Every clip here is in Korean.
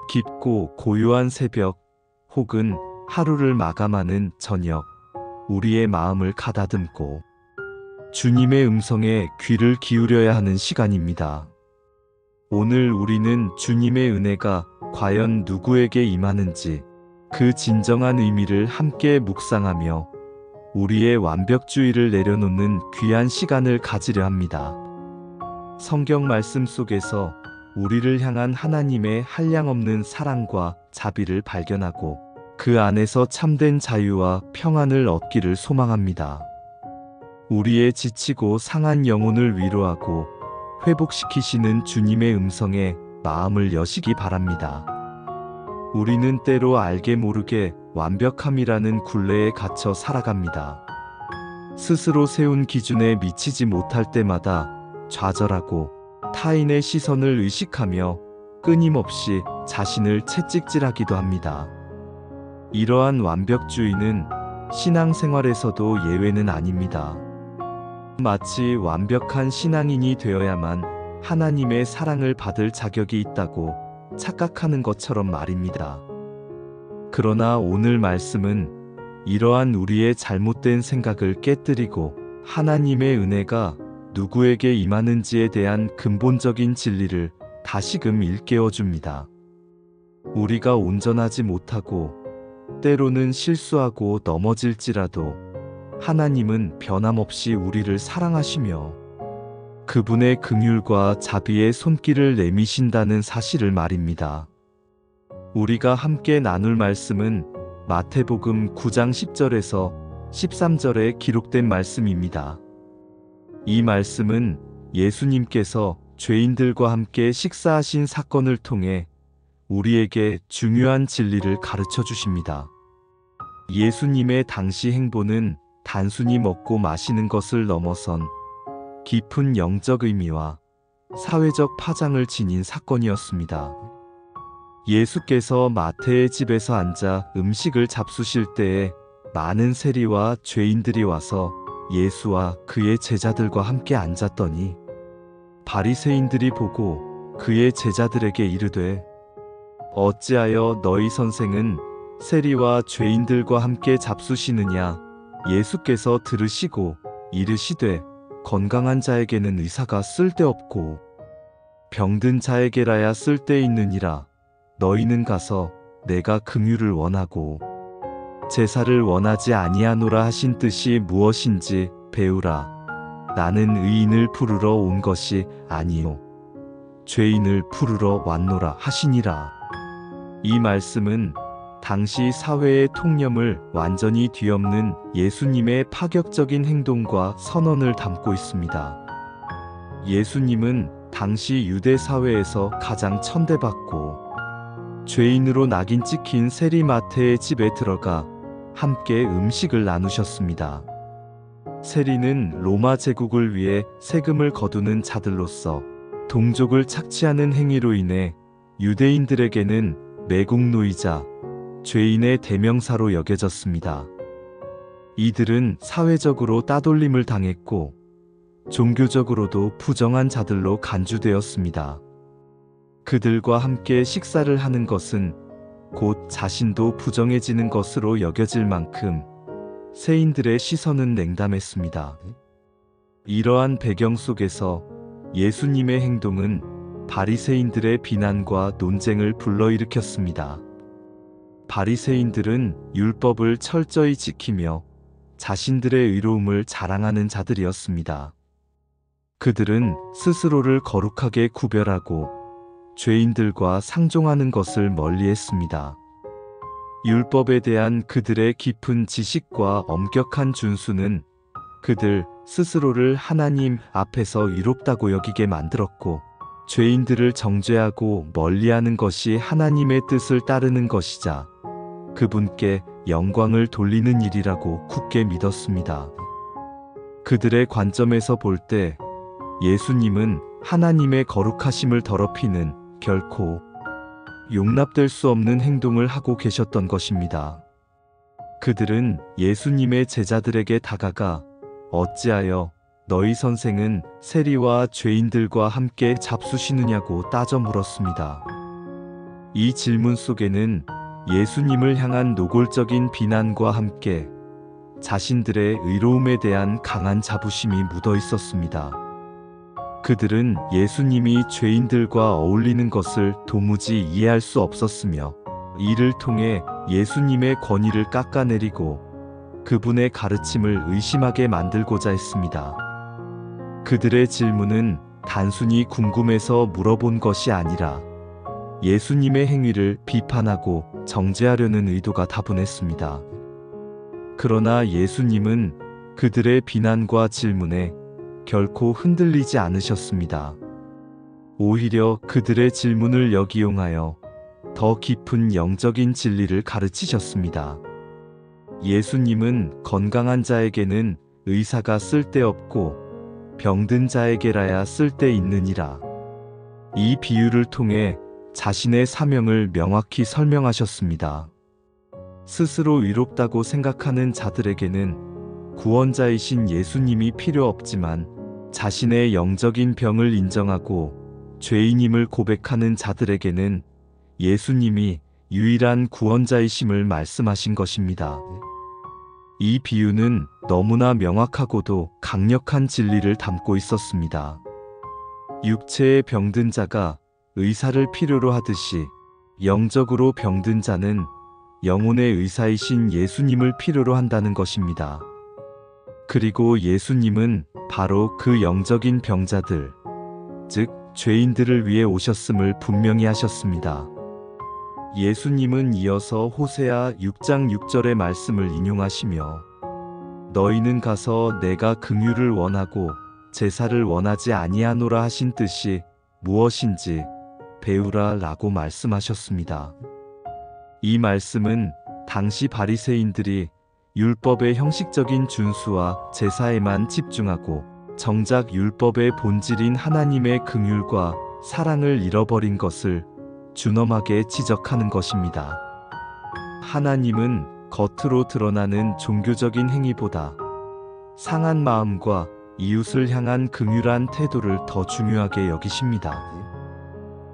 깊고 고요한 새벽 혹은 하루를 마감하는 저녁, 우리의 마음을 가다듬고 주님의 음성에 귀를 기울여야 하는 시간입니다. 오늘 우리는 주님의 은혜가 과연 누구에게 임하는지 그 진정한 의미를 함께 묵상하며 우리의 완벽주의를 내려놓는 귀한 시간을 가지려 합니다. 성경 말씀 속에서 우리를 향한 하나님의 한량없는 사랑과 자비를 발견하고 그 안에서 참된 자유와 평안을 얻기를 소망합니다. 우리의 지치고 상한 영혼을 위로하고 회복시키시는 주님의 음성에 마음을 여시기 바랍니다. 우리는 때로 알게 모르게 완벽함이라는 굴레에 갇혀 살아갑니다. 스스로 세운 기준에 미치지 못할 때마다 좌절하고 타인의 시선을 의식하며 끊임없이 자신을 채찍질하기도 합니다. 이러한 완벽주의는 신앙생활에서도 예외는 아닙니다. 마치 완벽한 신앙인이 되어야만 하나님의 사랑을 받을 자격이 있다고 착각하는 것처럼 말입니다. 그러나 오늘 말씀은 이러한 우리의 잘못된 생각을 깨뜨리고 하나님의 은혜가 누구에게 임하는지에 대한 근본적인 진리를 다시금 일깨워 줍니다. 우리가 온전하지 못하고 때로는 실수하고 넘어질지라도 하나님은 변함없이 우리를 사랑하시며 그분의 긍휼과 자비의 손길을 내미신다는 사실을 말입니다. 우리가 함께 나눌 말씀은 마태복음 9장 10절에서 13절에 기록된 말씀입니다. 이 말씀은 예수님께서 죄인들과 함께 식사하신 사건을 통해 우리에게 중요한 진리를 가르쳐 주십니다. 예수님의 당시 행보는 단순히 먹고 마시는 것을 넘어선 깊은 영적 의미와 사회적 파장을 지닌 사건이었습니다. 예수께서 마태의 집에서 앉아 음식을 잡수실 때에 많은 세리와 죄인들이 와서 예수와 그의 제자들과 함께 앉았더니 바리새인들이 보고 그의 제자들에게 이르되 어찌하여 너희 선생은 세리와 죄인들과 함께 잡수시느냐. 예수께서 들으시고 이르시되 건강한 자에게는 의사가 쓸데없고 병든 자에게라야 쓸데있느니라. 너희는 가서 내가 긍휼을 원하고 제사를 원하지 아니하노라 하신 뜻이 무엇인지 배우라. 나는 의인을 부르러 온 것이 아니요 죄인을 부르러 왔노라 하시니라. 이 말씀은 당시 사회의 통념을 완전히 뒤엎는 예수님의 파격적인 행동과 선언을 담고 있습니다. 예수님은 당시 유대 사회에서 가장 천대받고 죄인으로 낙인 찍힌 세리 마태의 집에 들어가 함께 음식을 나누셨습니다. 세리는 로마 제국을 위해 세금을 거두는 자들로서 동족을 착취하는 행위로 인해 유대인들에게는 매국노이자 죄인의 대명사로 여겨졌습니다. 이들은 사회적으로 따돌림을 당했고 종교적으로도 부정한 자들로 간주되었습니다. 그들과 함께 식사를 하는 것은 곧 자신도 부정해지는 것으로 여겨질 만큼 세인들의 시선은 냉담했습니다. 이러한 배경 속에서 예수님의 행동은 바리새인들의 비난과 논쟁을 불러일으켰습니다. 바리새인들은 율법을 철저히 지키며 자신들의 의로움을 자랑하는 자들이었습니다. 그들은 스스로를 거룩하게 구별하고 죄인들과 상종하는 것을 멀리했습니다. 율법에 대한 그들의 깊은 지식과 엄격한 준수는 그들 스스로를 하나님 앞에서 의롭다고 여기게 만들었고 죄인들을 정죄하고 멀리하는 것이 하나님의 뜻을 따르는 것이자 그분께 영광을 돌리는 일이라고 굳게 믿었습니다. 그들의 관점에서 볼 때 예수님은 하나님의 거룩하심을 더럽히는 결코 용납될 수 없는 행동을 하고 계셨던 것입니다. 그들은 예수님의 제자들에게 다가가 어찌하여 너희 선생은 세리와 죄인들과 함께 잡수시느냐고 따져 물었습니다. 이 질문 속에는 예수님을 향한 노골적인 비난과 함께 자신들의 의로움에 대한 강한 자부심이 묻어 있었습니다. 그들은 예수님이 죄인들과 어울리는 것을 도무지 이해할 수 없었으며 이를 통해 예수님의 권위를 깎아내리고 그분의 가르침을 의심하게 만들고자 했습니다. 그들의 질문은 단순히 궁금해서 물어본 것이 아니라 예수님의 행위를 비판하고 정죄하려는 의도가 다분했습니다. 그러나 예수님은 그들의 비난과 질문에 결코 흔들리지 않으셨습니다. 오히려 그들의 질문을 역이용하여 더 깊은 영적인 진리를 가르치셨습니다. 예수님은 건강한 자에게는 의사가 쓸데없고 병든 자에게라야 쓸데있느니라. 이 비유를 통해 자신의 사명을 명확히 설명하셨습니다. 스스로 의롭다고 생각하는 자들에게는 구원자이신 예수님이 필요 없지만 자신의 영적인 병을 인정하고 죄인임을 고백하는 자들에게는 예수님이 유일한 구원자이심을 말씀하신 것입니다. 이 비유는 너무나 명확하고도 강력한 진리를 담고 있었습니다. 육체의 병든 자가 의사를 필요로 하듯이 영적으로 병든 자는 영혼의 의사이신 예수님을 필요로 한다는 것입니다. 그리고 예수님은 바로 그 영적인 병자들, 즉 죄인들을 위해 오셨음을 분명히 하셨습니다. 예수님은 이어서 호세아 6장 6절의 말씀을 인용하시며 너희는 가서 내가 긍휼을 원하고 제사를 원하지 아니하노라 하신 뜻이 무엇인지 배우라 라고 말씀하셨습니다. 이 말씀은 당시 바리새인들이 율법의 형식적인 준수와 제사에만 집중하고 정작 율법의 본질인 하나님의 긍휼과 사랑을 잃어버린 것을 준엄하게 지적하는 것입니다. 하나님은 겉으로 드러나는 종교적인 행위보다 상한 마음과 이웃을 향한 긍휼한 태도를 더 중요하게 여기십니다.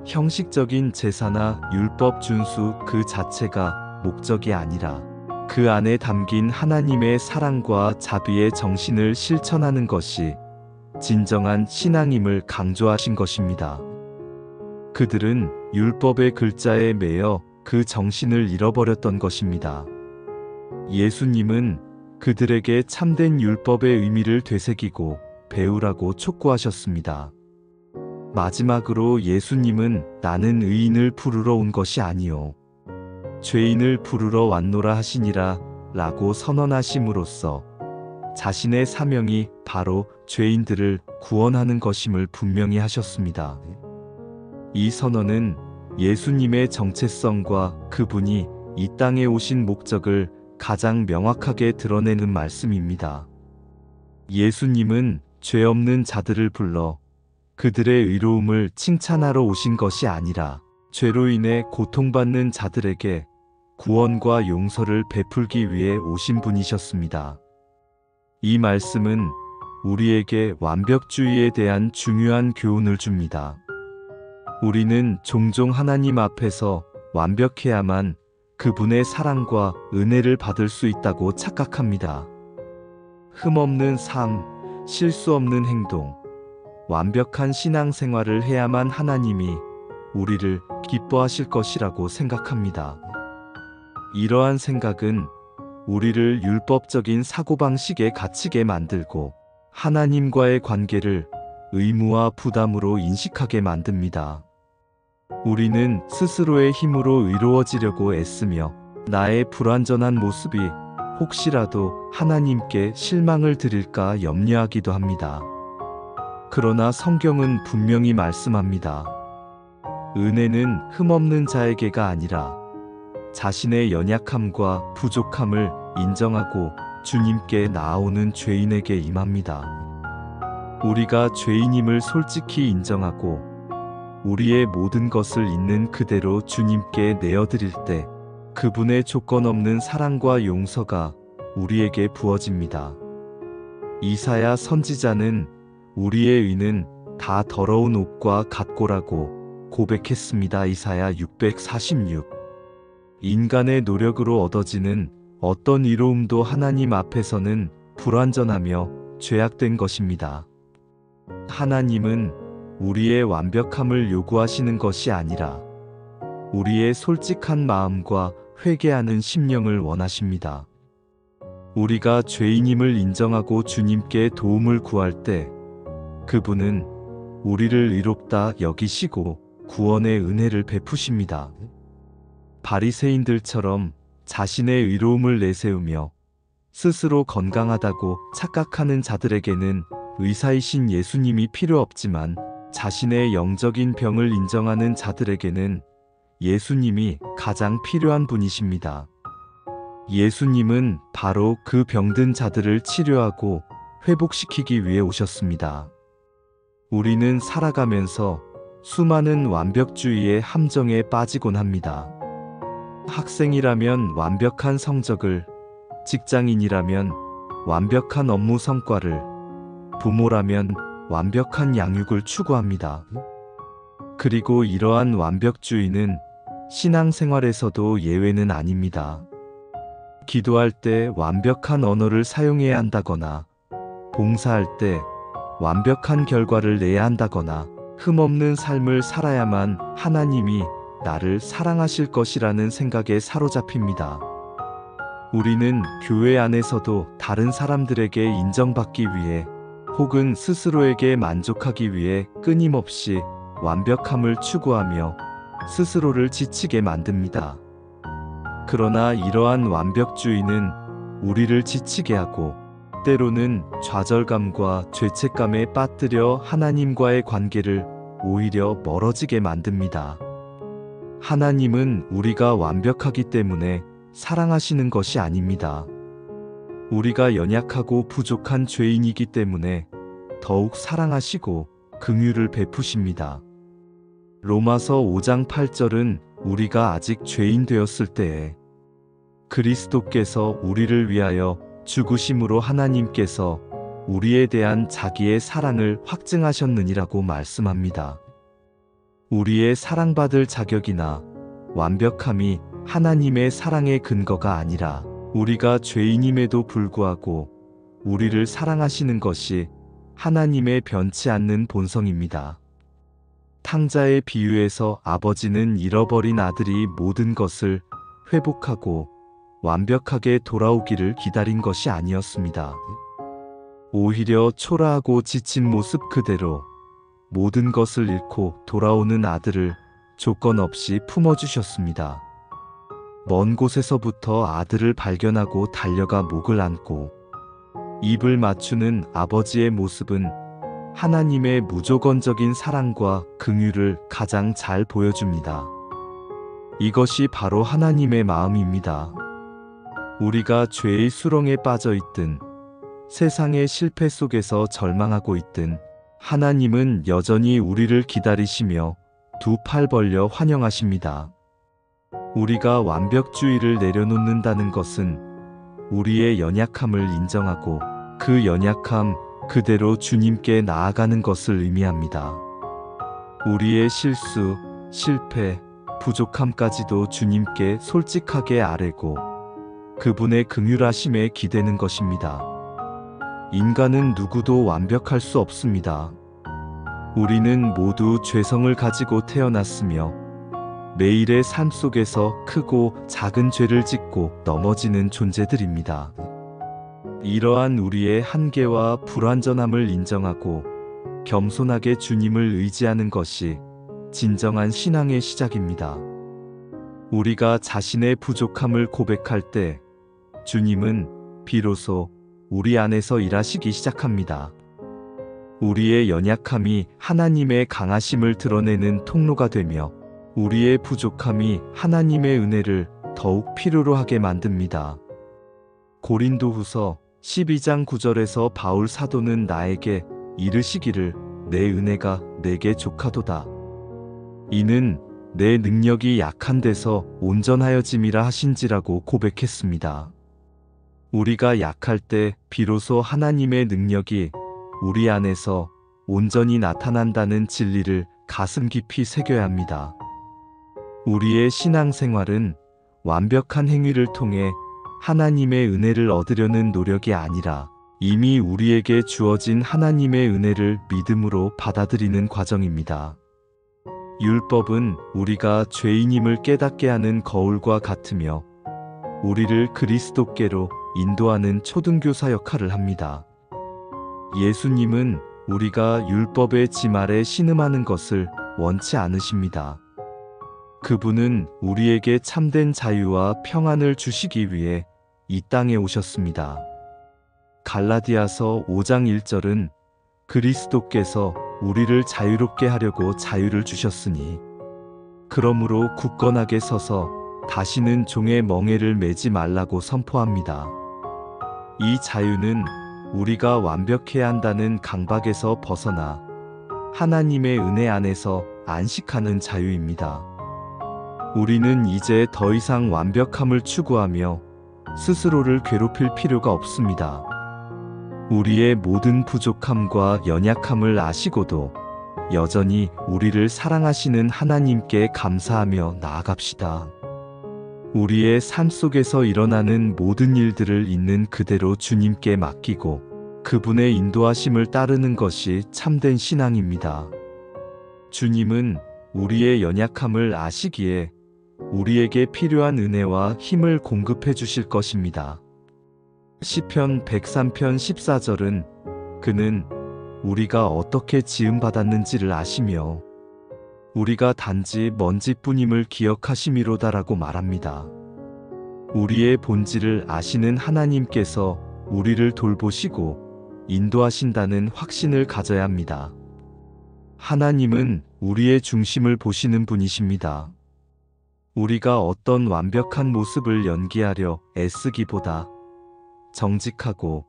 형식적인 제사나 율법 준수 그 자체가 목적이 아니라 그 안에 담긴 하나님의 사랑과 자비의 정신을 실천하는 것이 진정한 신앙임을 강조하신 것입니다. 그들은 율법의 글자에 매여 그 정신을 잃어버렸던 것입니다. 예수님은 그들에게 참된 율법의 의미를 되새기고 배우라고 촉구하셨습니다. 마지막으로 예수님은 나는 의인을 부르러 온 것이 아니요 죄인을 부르러 왔노라 하시니라 라고 선언하심으로써 자신의 사명이 바로 죄인들을 구원하는 것임을 분명히 하셨습니다. 이 선언은 예수님의 정체성과 그분이 이 땅에 오신 목적을 가장 명확하게 드러내는 말씀입니다. 예수님은 죄 없는 자들을 불러 그들의 의로움을 칭찬하러 오신 것이 아니라 죄로 인해 고통받는 자들에게 구원과 용서를 베풀기 위해 오신 분이셨습니다. 이 말씀은 우리에게 완벽주의에 대한 중요한 교훈을 줍니다. 우리는 종종 하나님 앞에서 완벽해야만 그분의 사랑과 은혜를 받을 수 있다고 착각합니다. 흠없는 삶, 실수 없는 행동, 완벽한 신앙생활을 해야만 하나님이 우리를 기뻐하실 것이라고 생각합니다. 이러한 생각은 우리를 율법적인 사고방식에 갇히게 만들고 하나님과의 관계를 의무와 부담으로 인식하게 만듭니다. 우리는 스스로의 힘으로 의로워지려고 애쓰며 나의 불완전한 모습이 혹시라도 하나님께 실망을 드릴까 염려하기도 합니다. 그러나 성경은 분명히 말씀합니다. 은혜는 흠없는 자에게가 아니라 자신의 연약함과 부족함을 인정하고 주님께 나아오는 죄인에게 임합니다. 우리가 죄인임을 솔직히 인정하고 우리의 모든 것을 있는 그대로 주님께 내어드릴 때 그분의 조건 없는 사랑과 용서가 우리에게 부어집니다. 이사야 선지자는 우리의 의는 다 더러운 옷과 같고라고 고백했습니다. 이사야 646. 인간의 노력으로 얻어지는 어떤 이로움도 하나님 앞에서는 불완전하며 죄악된 것입니다. 하나님은 우리의 완벽함을 요구하시는 것이 아니라 우리의 솔직한 마음과 회개하는 심령을 원하십니다. 우리가 죄인임을 인정하고 주님께 도움을 구할 때 그분은 우리를 의롭다 여기시고 구원의 은혜를 베푸십니다. 바리새인들처럼 자신의 의로움을 내세우며 스스로 건강하다고 착각하는 자들에게는 의사이신 예수님이 필요 없지만 자신의 영적인 병을 인정하는 자들에게는 예수님이 가장 필요한 분이십니다. 예수님은 바로 그 병든 자들을 치료하고 회복시키기 위해 오셨습니다. 우리는 살아가면서 수많은 완벽주의의 함정에 빠지곤 합니다. 학생이라면 완벽한 성적을, 직장인이라면 완벽한 업무 성과를, 부모라면 완벽한 양육을 추구합니다. 그리고 이러한 완벽주의는 신앙생활에서도 예외는 아닙니다. 기도할 때 완벽한 언어를 사용해야 한다거나, 봉사할 때 완벽한 결과를 내야 한다거나, 흠없는 삶을 살아야만 하나님이 나를 사랑하실 것이라는 생각에 사로잡힙니다. 우리는 교회 안에서도 다른 사람들에게 인정받기 위해 혹은 스스로에게 만족하기 위해 끊임없이 완벽함을 추구하며 스스로를 지치게 만듭니다. 그러나 이러한 완벽주의는 우리를 지치게 하고 때로는 좌절감과 죄책감에 빠뜨려 하나님과의 관계를 오히려 멀어지게 만듭니다. 하나님은 우리가 완벽하기 때문에 사랑하시는 것이 아닙니다. 우리가 연약하고 부족한 죄인이기 때문에 더욱 사랑하시고 긍휼을 베푸십니다. 로마서 5장 8절은 우리가 아직 죄인 되었을 때에 그리스도께서 우리를 위하여 죽으심으로 하나님께서 우리에 대한 자기의 사랑을 확증하셨느니라고 말씀합니다. 우리의 사랑받을 자격이나 완벽함이 하나님의 사랑의 근거가 아니라 우리가 죄인임에도 불구하고 우리를 사랑하시는 것이 하나님의 변치 않는 본성입니다. 탕자의 비유에서 아버지는 잃어버린 아들이 모든 것을 회복하고 완벽하게 돌아오기를 기다린 것이 아니었습니다. 오히려 초라하고 지친 모습 그대로 모든 것을 잃고 돌아오는 아들을 조건 없이 품어주셨습니다. 먼 곳에서부터 아들을 발견하고 달려가 목을 안고 입을 맞추는 아버지의 모습은 하나님의 무조건적인 사랑과 긍휼을 가장 잘 보여줍니다. 이것이 바로 하나님의 마음입니다. 우리가 죄의 수렁에 빠져 있든 세상의 실패 속에서 절망하고 있든 하나님은 여전히 우리를 기다리시며 두 팔 벌려 환영하십니다. 우리가 완벽주의를 내려놓는다는 것은 우리의 연약함을 인정하고 그 연약함 그대로 주님께 나아가는 것을 의미합니다. 우리의 실수, 실패, 부족함까지도 주님께 솔직하게 아뢰고 그분의 긍휼하심에 기대는 것입니다. 인간은 누구도 완벽할 수 없습니다. 우리는 모두 죄성을 가지고 태어났으며 매일의 삶 속에서 크고 작은 죄를 짓고 넘어지는 존재들입니다. 이러한 우리의 한계와 불완전함을 인정하고 겸손하게 주님을 의지하는 것이 진정한 신앙의 시작입니다. 우리가 자신의 부족함을 고백할 때 주님은 비로소 우리 안에서 일하시기 시작합니다. 우리의 연약함이 하나님의 강하심을 드러내는 통로가 되며 우리의 부족함이 하나님의 은혜를 더욱 필요로 하게 만듭니다. 고린도후서 12장 9절에서 바울 사도는 나에게 이르시기를 내 은혜가 내게 족하도다. 이는 내 능력이 약한 데서 온전하여짐이라 하신지라고 고백했습니다. 우리가 약할 때 비로소 하나님의 능력이 우리 안에서 온전히 나타난다는 진리를 가슴 깊이 새겨야 합니다. 우리의 신앙생활은 완벽한 행위를 통해 하나님의 은혜를 얻으려는 노력이 아니라 이미 우리에게 주어진 하나님의 은혜를 믿음으로 받아들이는 과정입니다. 율법은 우리가 죄인임을 깨닫게 하는 거울과 같으며 우리를 그리스도께로 인도하는 초등교사 역할을 합니다. 예수님은 우리가 율법의 짐 아래 신음하는 것을 원치 않으십니다. 그분은 우리에게 참된 자유와 평안을 주시기 위해 이 땅에 오셨습니다. 갈라디아서 5장 1절은 그리스도께서 우리를 자유롭게 하려고 자유를 주셨으니 그러므로 굳건하게 서서 다시는 종의 멍에를 매지 말라고 선포합니다. 이 자유는 우리가 완벽해야 한다는 강박에서 벗어나 하나님의 은혜 안에서 안식하는 자유입니다. 우리는 이제 더 이상 완벽함을 추구하며 스스로를 괴롭힐 필요가 없습니다. 우리의 모든 부족함과 연약함을 아시고도 여전히 우리를 사랑하시는 하나님께 감사하며 나아갑시다. 우리의 삶 속에서 일어나는 모든 일들을 있는 그대로 주님께 맡기고 그분의 인도하심을 따르는 것이 참된 신앙입니다. 주님은 우리의 연약함을 아시기에 우리에게 필요한 은혜와 힘을 공급해 주실 것입니다. 시편 103편 14절은 그는 우리가 어떻게 지음받았는지를 아시며 우리가 단지 먼지뿐임을 기억하심이로다라고 말합니다. 우리의 본질을 아시는 하나님께서 우리를 돌보시고 인도하신다는 확신을 가져야 합니다. 하나님은 우리의 중심을 보시는 분이십니다. 우리가 어떤 완벽한 모습을 연기하려 애쓰기보다 정직하고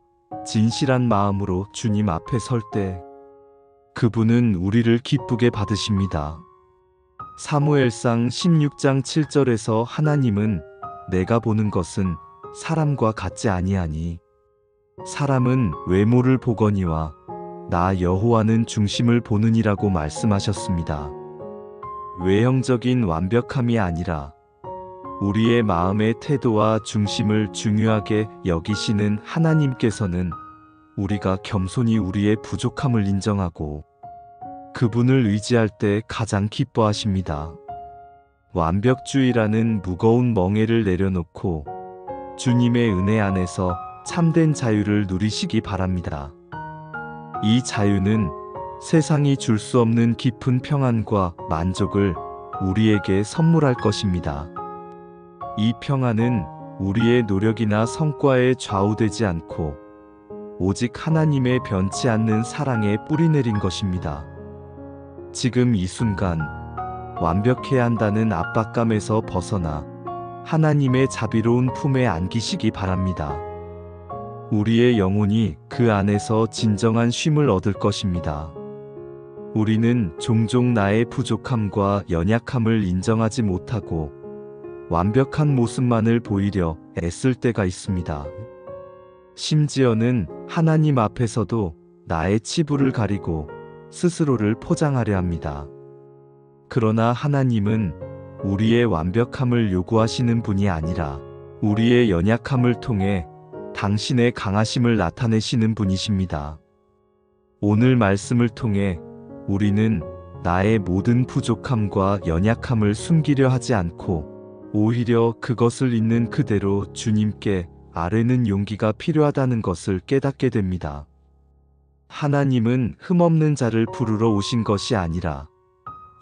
진실한 마음으로 주님 앞에 설 때 그분은 우리를 기쁘게 받으십니다. 사무엘상 16장 7절에서 하나님은 내가 보는 것은 사람과 같지 아니하니 사람은 외모를 보거니와 나 여호와는 중심을 보느니라고 말씀하셨습니다. 외형적인 완벽함이 아니라 우리의 마음의 태도와 중심을 중요하게 여기시는 하나님께서는 우리가 겸손히 우리의 부족함을 인정하고 그분을 의지할 때 가장 기뻐하십니다. 완벽주의라는 무거운 멍에를 내려놓고 주님의 은혜 안에서 참된 자유를 누리시기 바랍니다. 이 자유는 세상이 줄 수 없는 깊은 평안과 만족을 우리에게 선물할 것입니다. 이 평안은 우리의 노력이나 성과에 좌우되지 않고 오직 하나님의 변치 않는 사랑에 뿌리내린 것입니다. 지금 이 순간 완벽해야 한다는 압박감에서 벗어나 하나님의 자비로운 품에 안기시기 바랍니다. 우리의 영혼이 그 안에서 진정한 쉼을 얻을 것입니다. 우리는 종종 나의 부족함과 연약함을 인정하지 못하고 완벽한 모습만을 보이려 애쓸 때가 있습니다. 심지어는 하나님 앞에서도 나의 치부를 가리고 스스로를 포장하려 합니다. 그러나 하나님은 우리의 완벽함을 요구하시는 분이 아니라 우리의 연약함을 통해 당신의 강하심을 나타내시는 분이십니다. 오늘 말씀을 통해 우리는 나의 모든 부족함과 연약함을 숨기려 하지 않고 오히려 그것을 있는 그대로 주님께 아뢰는 용기가 필요하다는 것을 깨닫게 됩니다. 하나님은 흠없는 자를 부르러 오신 것이 아니라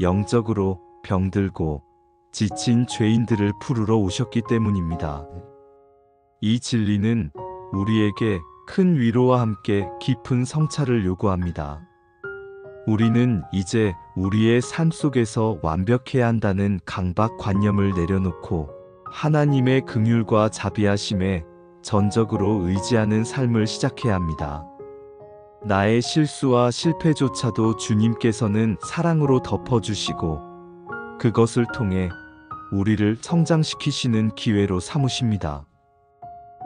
영적으로 병들고 지친 죄인들을 부르러 오셨기 때문입니다. 이 진리는 우리에게 큰 위로와 함께 깊은 성찰을 요구합니다. 우리는 이제 우리의 삶 속에서 완벽해야 한다는 강박관념을 내려놓고 하나님의 긍휼과 자비하심에 전적으로 의지하는 삶을 시작해야 합니다. 나의 실수와 실패조차도 주님께서는 사랑으로 덮어주시고 그것을 통해 우리를 성장시키시는 기회로 삼으십니다.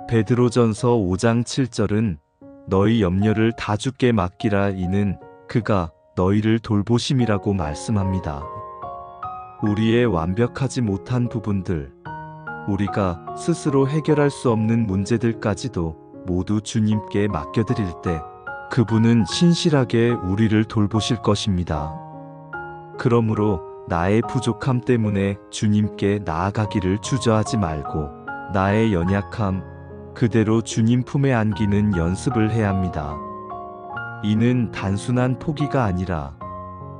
베드로전서 5장 7절은 너희 염려를 다 주께 맡기라 이는 그가 너희를 돌보심이라고 말씀합니다. 우리의 완벽하지 못한 부분들, 우리가 스스로 해결할 수 없는 문제들까지도 모두 주님께 맡겨드릴 때 그분은 신실하게 우리를 돌보실 것입니다. 그러므로 나의 부족함 때문에 주님께 나아가기를 주저하지 말고 나의 연약함 그대로 주님 품에 안기는 연습을 해야 합니다. 이는 단순한 포기가 아니라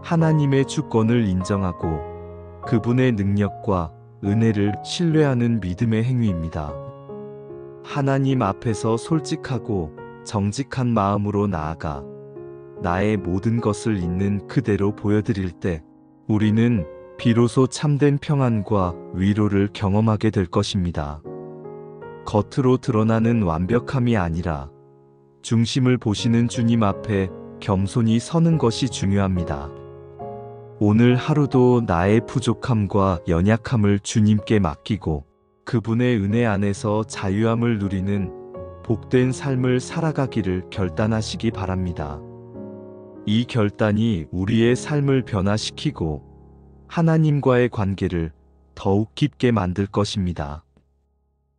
하나님의 주권을 인정하고 그분의 능력과 은혜를 신뢰하는 믿음의 행위입니다. 하나님 앞에서 솔직하고 정직한 마음으로 나아가 나의 모든 것을 있는 그대로 보여드릴 때 우리는 비로소 참된 평안과 위로를 경험하게 될 것입니다. 겉으로 드러나는 완벽함이 아니라 중심을 보시는 주님 앞에 겸손히 서는 것이 중요합니다. 오늘 하루도 나의 부족함과 연약함을 주님께 맡기고 그분의 은혜 안에서 자유함을 누리는 복된 삶을 살아가기를 결단하시기 바랍니다. 이 결단이 우리의 삶을 변화시키고 하나님과의 관계를 더욱 깊게 만들 것입니다.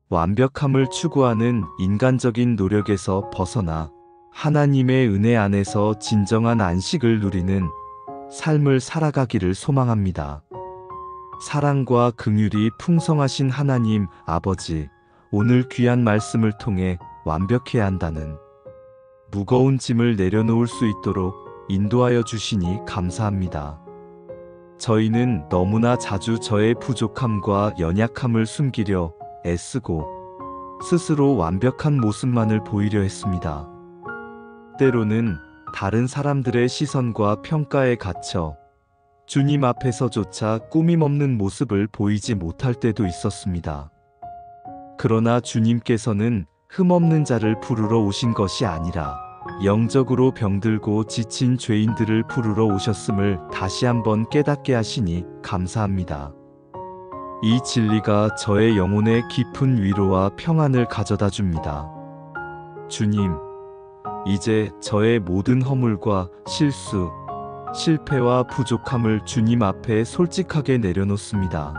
완벽함을 추구하는 인간적인 노력에서 벗어나 하나님의 은혜 안에서 진정한 안식을 누리는 삶을 살아가기를 소망합니다. 사랑과 긍휼이 풍성하신 하나님 아버지, 오늘 귀한 말씀을 통해 완벽해야 한다는 무거운 짐을 내려놓을 수 있도록 인도하여 주시니 감사합니다. 저희는 너무나 자주 저의 부족함과 연약함을 숨기려 애쓰고 스스로 완벽한 모습만을 보이려 했습니다. 때로는 다른 사람들의 시선과 평가에 갇혀 주님 앞에서조차 꾸밈없는 모습을 보이지 못할 때도 있었습니다. 그러나 주님께서는 흠없는 자를 부르러 오신 것이 아니라 영적으로 병들고 지친 죄인들을 부르러 오셨음을 다시 한번 깨닫게 하시니 감사합니다. 이 진리가 저의 영혼에 깊은 위로와 평안을 가져다 줍니다. 주님, 이제 저의 모든 허물과 실수, 실패와 부족함을 주님 앞에 솔직하게 내려놓습니다.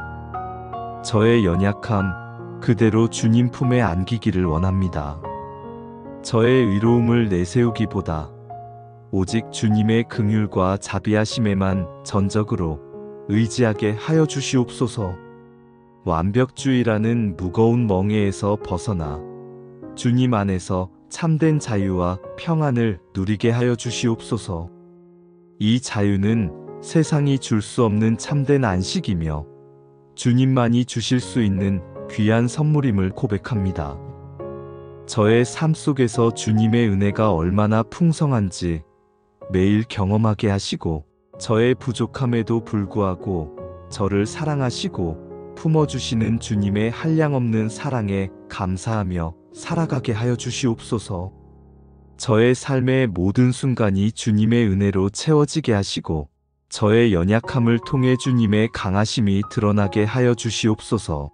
저의 연약함 그대로 주님 품에 안기기를 원합니다. 저의 의로움을 내세우기보다 오직 주님의 긍휼과 자비하심에만 전적으로 의지하게 하여 주시옵소서. 완벽주의라는 무거운 멍에에서 벗어나 주님 안에서 참된 자유와 평안을 누리게 하여 주시옵소서. 이 자유는 세상이 줄 수 없는 참된 안식이며 주님만이 주실 수 있는 귀한 선물임을 고백합니다. 저의 삶 속에서 주님의 은혜가 얼마나 풍성한지 매일 경험하게 하시고 저의 부족함에도 불구하고 저를 사랑하시고 품어주시는 주님의 한량없는 사랑에 감사하며 살아가게 하여 주시옵소서. 저의 삶의 모든 순간이 주님의 은혜로 채워지게 하시고 저의 연약함을 통해 주님의 강하심이 드러나게 하여 주시옵소서.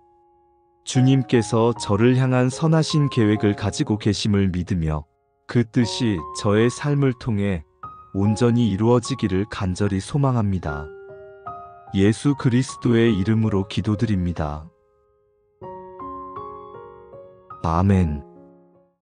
주님께서 저를 향한 선하신 계획을 가지고 계심을 믿으며 그 뜻이 저의 삶을 통해 온전히 이루어지기를 간절히 소망합니다. 예수 그리스도의 이름으로 기도드립니다. 아멘.